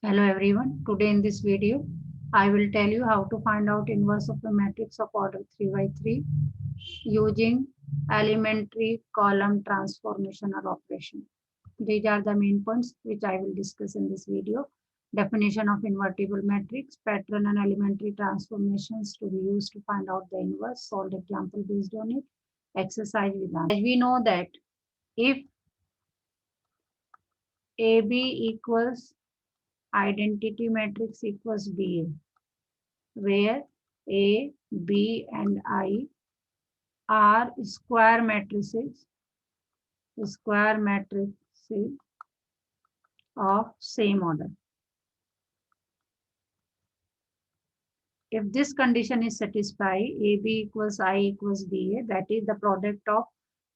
Hello everyone. Today in this video, I will tell you how to find out inverse of a matrix of order 3 by 3 using elementary column transformation or operation. These are the main points which I will discuss in this video. Definition of invertible matrix, pattern and elementary transformations to be used to find out the inverse, solved example based on it, exercise with answer. As we know that if AB equals identity matrix equals BA, where A, B, and I are square matrices of same order. If this condition is satisfied, AB equals I equals BA, that is the product of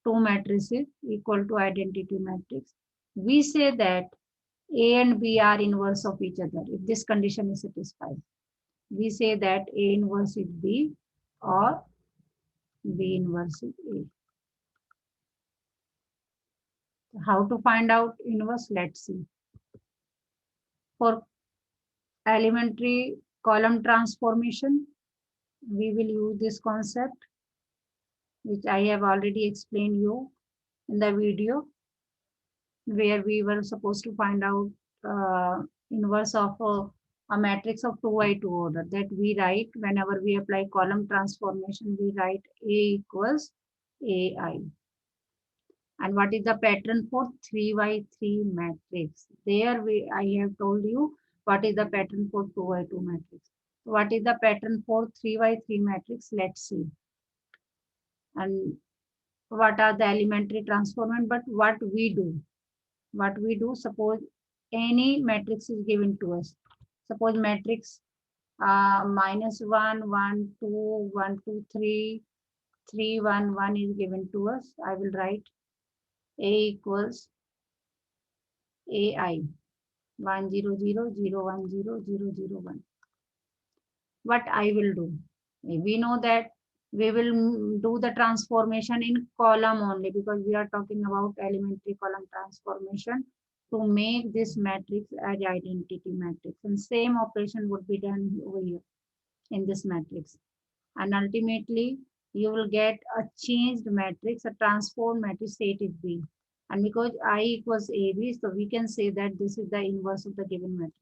two matrices equal to identity matrix. We say that A and B are inverse of each other. If this condition is satisfied, we say that A inverse is B or B inverse is A. How to find out inverse? Let's see. For elementary column transformation, we will use this concept, which I have already explained you in the video, where we were supposed to find out inverse of a matrix of 2 by 2 order, that we write whenever we apply column transformation, we write A equals AI. And what is the pattern for 3 by 3 matrix? There I have told you what is the pattern for 2 by 2 matrix. What is the pattern for 3 by 3 matrix? Let's see. And what are the elementary transformation? But what we do, suppose any matrix is given to us. Suppose matrix minus 1, 1, 2, 1, 2, 3, 3, 1, 1 is given to us. I will write A equals AI 1, 0, 0, 0, 1, 0, 0, 0, 1. What I will do? We know that we will do the transformation in column only, because we are talking about elementary column transformation to make this matrix as identity matrix. And same operation would be done over here in this matrix. And ultimately, you will get a changed matrix, a transformed matrix, say it is B. And because I equals AB, so we can say that this is the inverse of the given matrix.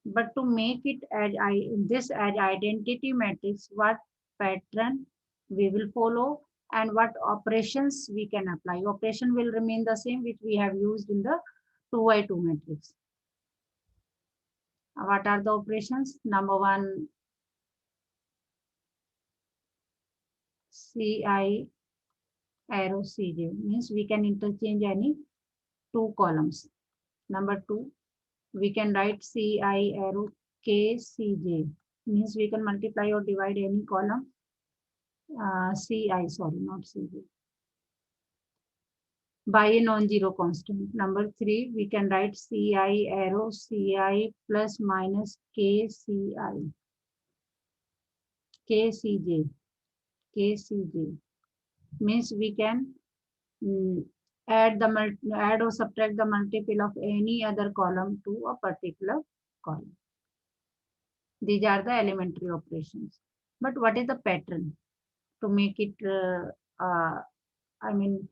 But to make it as this as identity matrix, what pattern we will follow and what operations we can apply. Operation will remain the same which we have used in the 2 by 2 matrix. What are the operations? Number one, Ci arrow Cj means we can interchange any two columns. Number two, we can write Ci arrow Kcj means we can multiply or divide any column. Ci, sorry, not Cj, by a non-zero constant. Number three, we can write Ci arrow Ci plus minus Kci, Kcj, Kcj means we can add or subtract the multiple of any other column to a particular column. These are the elementary operations. But what is the pattern to make it? I mean,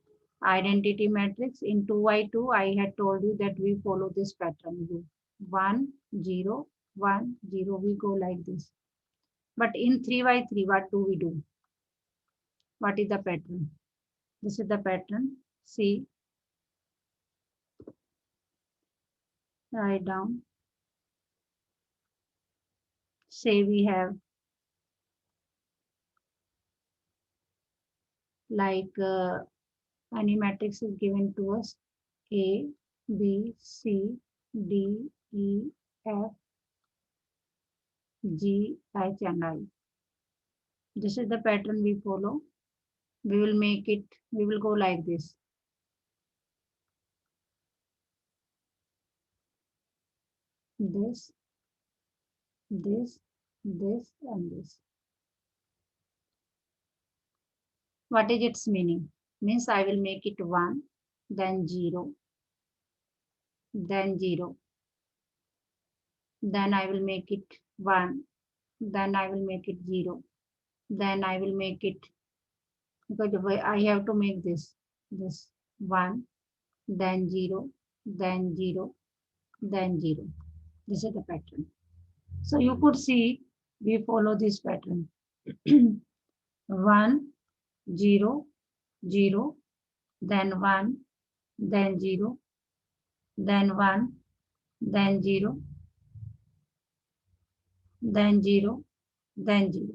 identity matrix in 2 by 2. I had told you that we follow this pattern. 1, 0, 1, 0. We go like this. But in 3 by 3, what do we do? What is the pattern? This is the pattern. See, write down. Say we have like any matrix is given to us: A, B, C, D, E, F, G, H, and I. This is the pattern we follow. We will make it, we will go like this. This, this, this, and this. What is its meaning? Means I will make it 1, then 0, then 0, then I will make it 1, then I will make it 0, then I will make it, because I have to make this 1, then 0, then 0, then 0. This is the pattern. So you could see we follow this pattern. 1, 0, 0, then 1, then 0, then 1, then 0, then 0, then 0.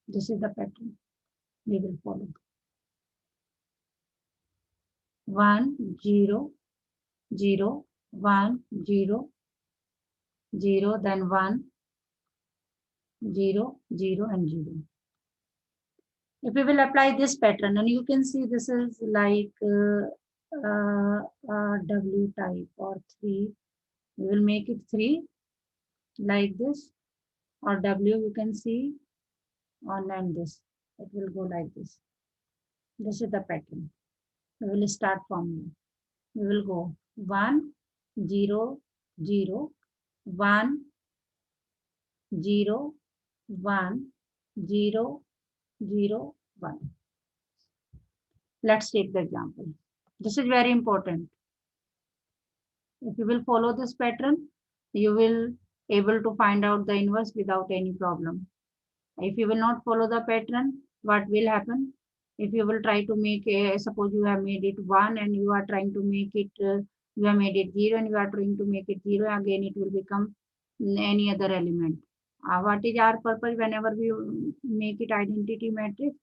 This is the pattern we will follow. 1, 0, 0, 1, 0, 0, then 1, 0, 0, and 0. If we will apply this pattern, and you can see this is like W type or 3. We will make it 3 like this, or W you can see on and this. It will go like this. This is the pattern. We will start from here. We will go 1, 0, 0, 1, 0, 1, 0, 0, 1. Let's take the example. This is very important. If you will follow this pattern, you will able to find out the inverse without any problem. If you will not follow the pattern, what will happen? If you will try to make a, suppose you have made it 1 and you are trying to make it, you have made it 0 and you are trying to make it 0, again it will become any other element. What is our purpose whenever we make it identity matrix?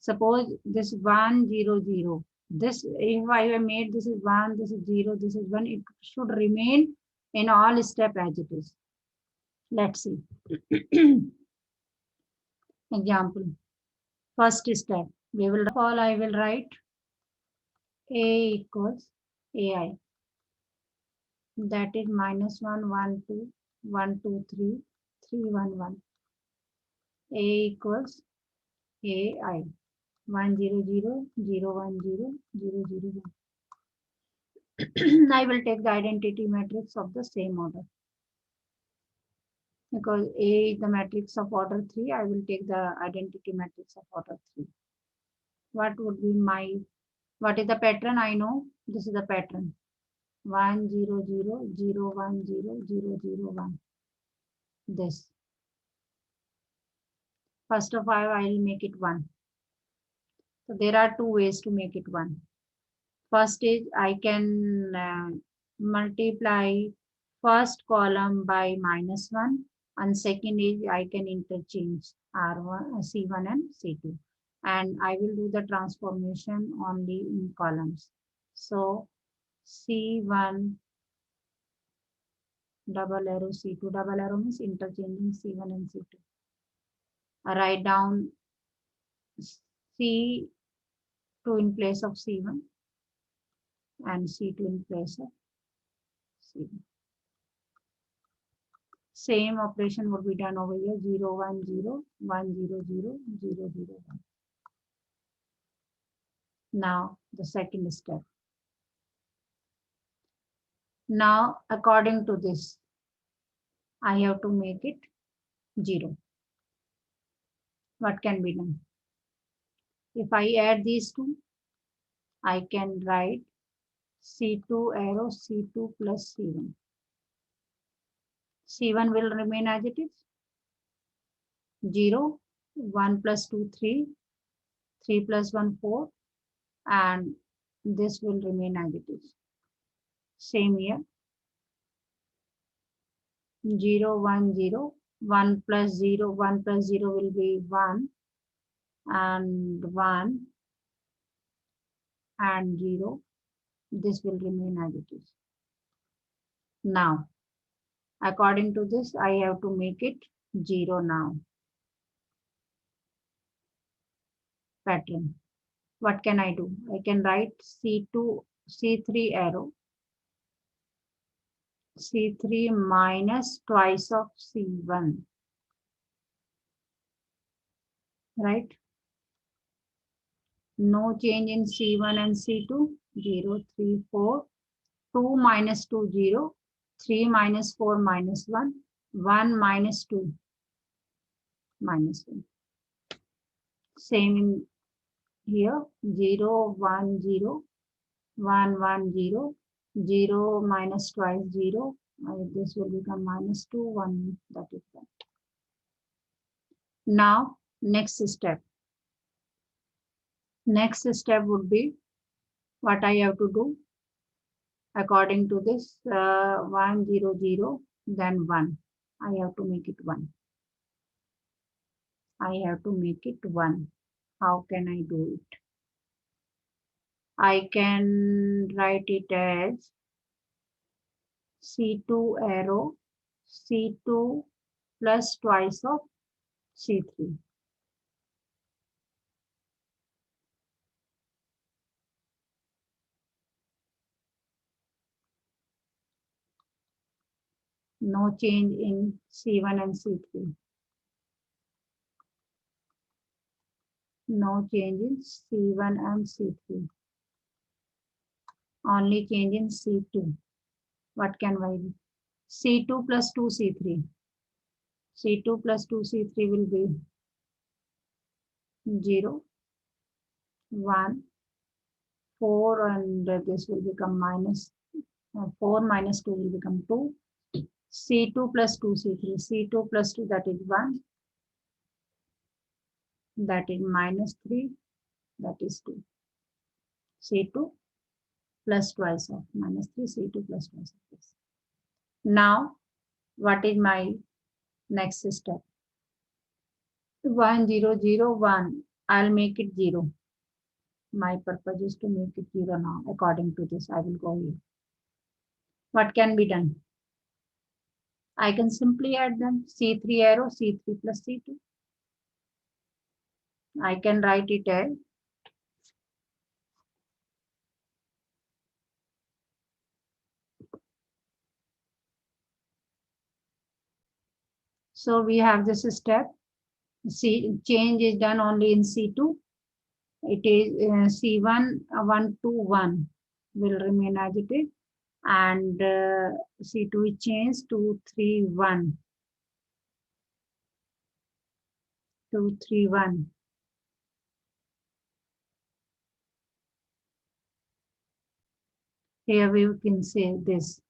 Suppose this 1, 0, 0. This, if I have made this is 1, this is 0, this is 1, it should remain in all step as it is. Let's see. Example. First step. We will all I will write A equals AI. That is -1, 1, 2, 1, 2, 3, 3, 1, 1. A equals AI. 1, 0, 0, 0, 1, 0, 0, 0, 1. I will take the identity matrix of the same order. Because A is the matrix of order 3, I will take the identity matrix of order 3. What would be my, what is the pattern? I know this is the pattern. 1, 0, 0, 0, 1, 0, 0, 0, 1. This. First of all, I will make it 1. So there are two ways to make it 1. First is I can multiply first column by -1, and second is I can interchange R1, C1 and C2. And I will do the transformation only in columns. So C1 double arrow, C2 double arrow means interchanging C1 and C2. I write down C2 in place of C1 and C2 in place of C1. Same operation would be done over here, 0, 1, 0, 1, 0, 0, 0, 0, 1. Now the second step. Now according to this, I have to make it 0. What can be done? If I add these two, I can write C2 arrow C2 plus C1. C1 will remain as it is. 0, 1 plus 2, 3, 3 plus 1, 4, and this will remain as it is. Same here. 0, 1, 0, 1 plus 0, 1 plus 0 will be 1, and 1 and 0. This will remain as it is. Now, according to this, I have to make it 0 now. Pattern. What can I do? I can write C2, C3 arrow. C3 minus twice of C1. Right? No change in C1 and C2. 0, 3, 4. 2 minus 2, 0. 3 minus 4 minus 1, 1 minus 2 minus 1. Same in here, 0, 1, 0, 1, 1, 0, 0 minus twice 0. This will become minus 2, 1, that is that. Now, next step. Next step would be what I have to do. According to this, 1, 0, 0, then 1. I have to make it 1. I have to make it 1. How can I do it? I can write it as C2 arrow, C2 plus twice of C3. No change in C1 and C3. No change in C1 and C3. Only change in C2. What can I do? C2 plus 2 C3. C2 plus 2 C3 will be 0, 1, 4, and this will become minus 4 minus 2 will become 2. C2 plus 2 C3. C2 plus 2, that is 1. That is minus 3. That is 2. C2 plus twice of minus 3. C2 plus twice of this. Now, what is my next step? 1, 0, 0, 1. I'll make it 0. My purpose is to make it 0 now. According to this, I will go here. What can be done? I can simply add them. C3 arrow, C3 plus C2. I can write it as so we have this step. Change is done only in C2. It is C1 1 2 1 will remain as it is, and C2 is changed to 3 1 2 3 1. Here we can say this.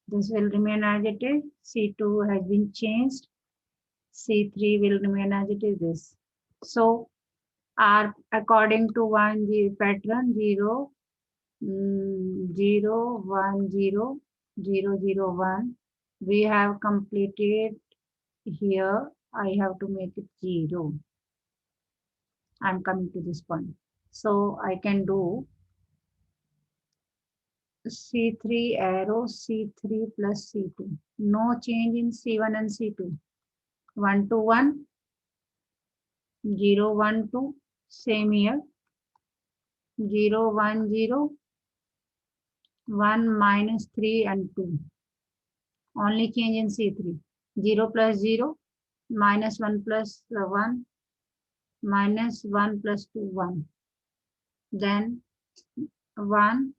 This will remain as it is. C2 has been changed. C3 will remain as it is this. So are according to one pattern 0, 0, 1, 0, 0, 0, 1. We have completed here. I have to make it 0. I'm coming to this point. So I can do C3 arrow C3 plus C2. No change in C1 and C2. 1 to 1, 0, 1, 2, same here. 0, 1, 0, 1 minus 3 and 2. Only change in C3. 0 plus 0, minus 1 plus 1, minus 1 plus 2, 1. Then 1,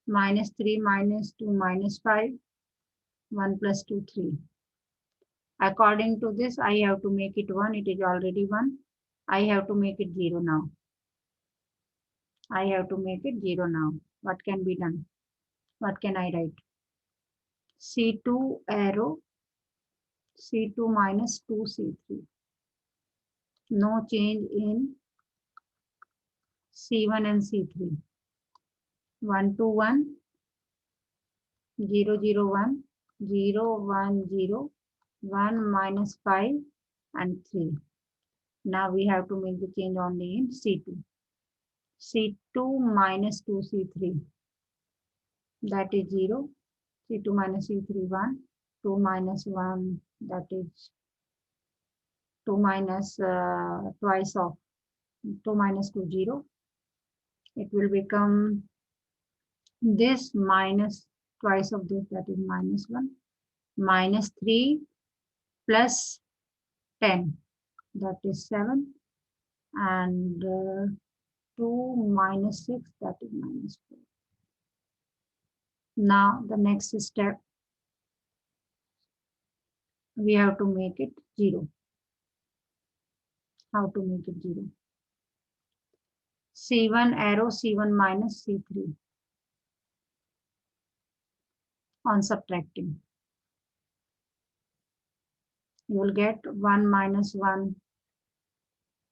minus 3, minus 2, minus 5, 1 plus 2, 3. According to this, I have to make it 1. It is already 1. I have to make it 0 now. I have to make it 0 now. What can be done? What can I write? C2 arrow, C2 minus 2 C3. No change in C1 and C3. 1 to 1, 0, 0, 1, 0, 1, 0, 1 minus 5 and 3. Now we have to make the change only in C2. C2 minus 2 C3. That is 0. C2 minus C3, 1. 2 minus 1, that is 2 minus twice of 2 minus 2, 0. It will become this minus twice of this, that is minus 1. Minus 3 plus 10, that is 7. And 2 minus 6, that is minus 4. Now the next step, we have to make it 0. How to make it 0? C1 arrow C1 minus C3 on subtracting. You will get 1 minus 1,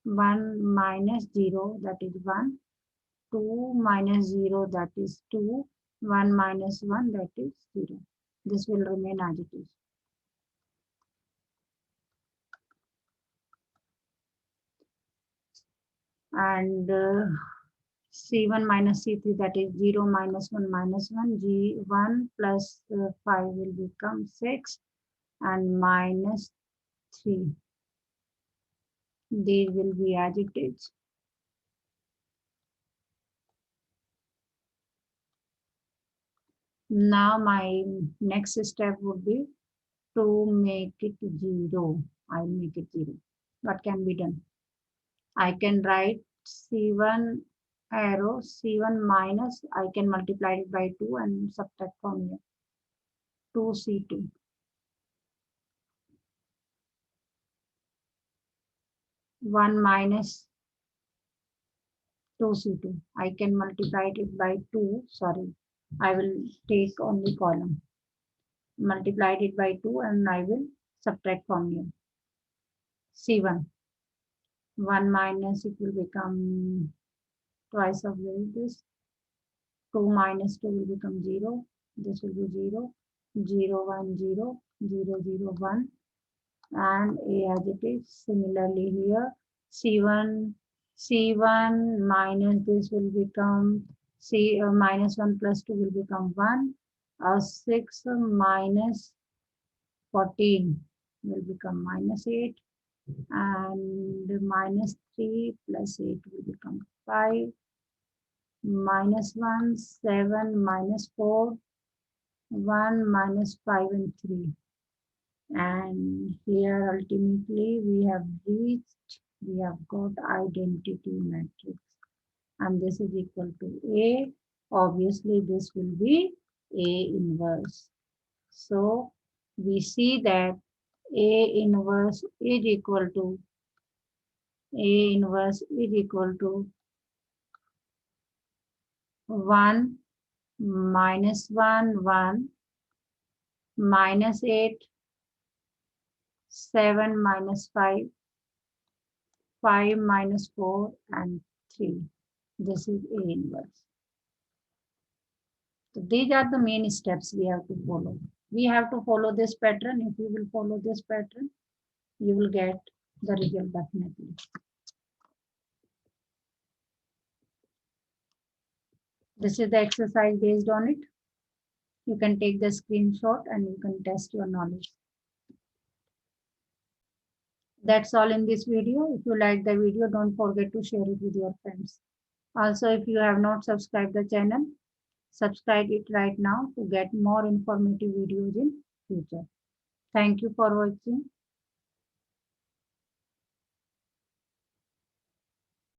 1 minus 0, that is 1, 2 minus 0, that is 2, 1 minus 1, that is 0. This will remain as it is. And C1 minus C3, that is 0 minus 1 minus 1, G1 plus 5 will become 6 and minus 3. These will be as it is. Now my next step would be to make it 0. I'll make it 0. What can be done? I can write C1 arrow C1 minus, I can multiply it by 2 and subtract from here. 2C2. 1 minus 2C2. I can multiply it by 2. Sorry, I will take only column. Multiplied it by 2 and I will subtract from here. C1. 1 minus, it will become twice of this. 2 minus 2 will become 0. This will be 0. 0, 1, 0, 0, 0, 1. And A as it is. Similarly here, C1 minus this will become minus 1 plus 2 will become 1. 6 minus 14 will become minus 8. And minus 3 plus 8 will become 5. Minus 1, 7, minus 4, 1, minus 5 and 3. And here ultimately we have got identity matrix, and this is equal to A. Obviously this will be A inverse. So we see that A inverse is equal to 1 minus 1, 1, minus 8, 7 minus 5, 5 minus 4 and 3. This is A inverse. So these are the main steps we have to follow. We have to follow this pattern. If you will follow this pattern, you will get the result definitely. This is the exercise based on it. You can take the screenshot and you can test your knowledge. That's all in this video. If you like the video, don't forget to share it with your friends. Also, if you have not subscribed the channel, subscribe it right now to get more informative videos in future. Thank you for watching.